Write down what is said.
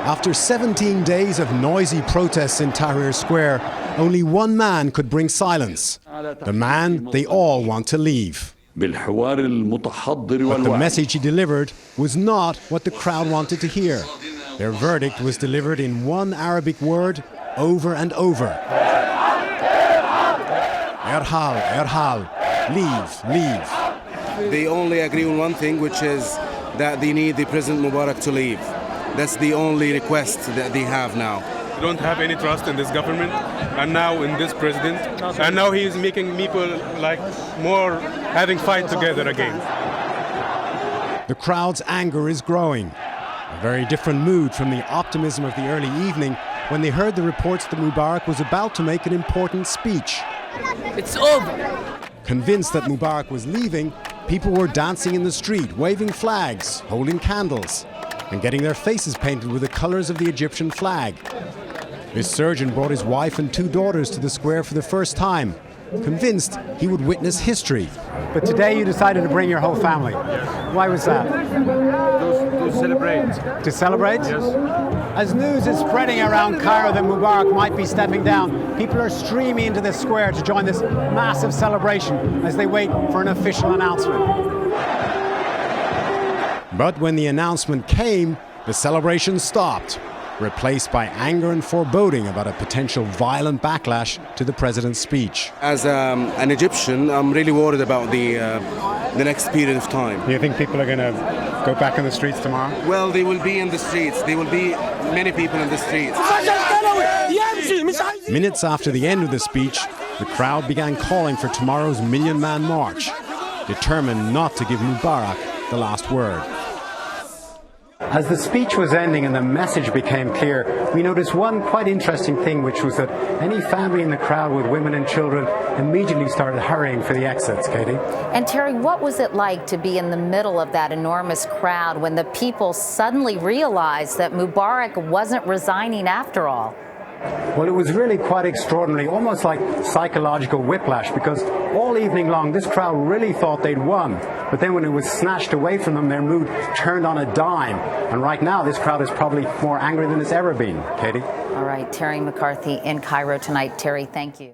After 17 days of noisy protests in Tahrir Square, only one man could bring silence. The man they all want to leave. But the message he delivered was not what the crowd wanted to hear. Their verdict was delivered in one Arabic word over and over. Erhal, erhal, leave, leave. They only agree on one thing, which is that they need the President Mubarak to leave. That's the only request that they have now. We don't have any trust in this government and now in this president. And now he is making people like more having fight together again. The crowd's anger is growing. A very different mood from the optimism of the early evening when they heard the reports that Mubarak was about to make an important speech. It's over. Convinced that Mubarak was leaving, people were dancing in the street, waving flags, holding candles, and getting their faces painted with the colors of the Egyptian flag. This surgeon brought his wife and 2 daughters to the square for the first time, convinced he would witness history. But today you decided to bring your whole family. Why was that? To celebrate. To celebrate? Yes. As news is spreading around Cairo that Mubarak might be stepping down, people are streaming into the square to join this massive celebration as they wait for an official announcement. But when the announcement came, the celebration stopped, replaced by anger and foreboding about a potential violent backlash to the president's speech. As an Egyptian, I'm really worried about the next period of time. Do you think people are going to go back in the streets tomorrow? Well, they will be in the streets. There will be many people in the streets. Minutes after the end of the speech, the crowd began calling for tomorrow's million-man march, determined not to give Mubarak the last word. As the speech was ending and the message became clear, we noticed one quite interesting thing, which was that any family in the crowd with women and children immediately started hurrying for the exits, Katie. And Terry, what was it like to be in the middle of that enormous crowd when the people suddenly realized that Mubarak wasn't resigning after all? Well, it was really quite extraordinary, almost like psychological whiplash, because all evening long this crowd really thought they'd won. But then when it was snatched away from them, their mood turned on a dime. And right now this crowd is probably more angry than it's ever been, Katie. All right, Terry McCarthy in Cairo tonight. Terry, thank you.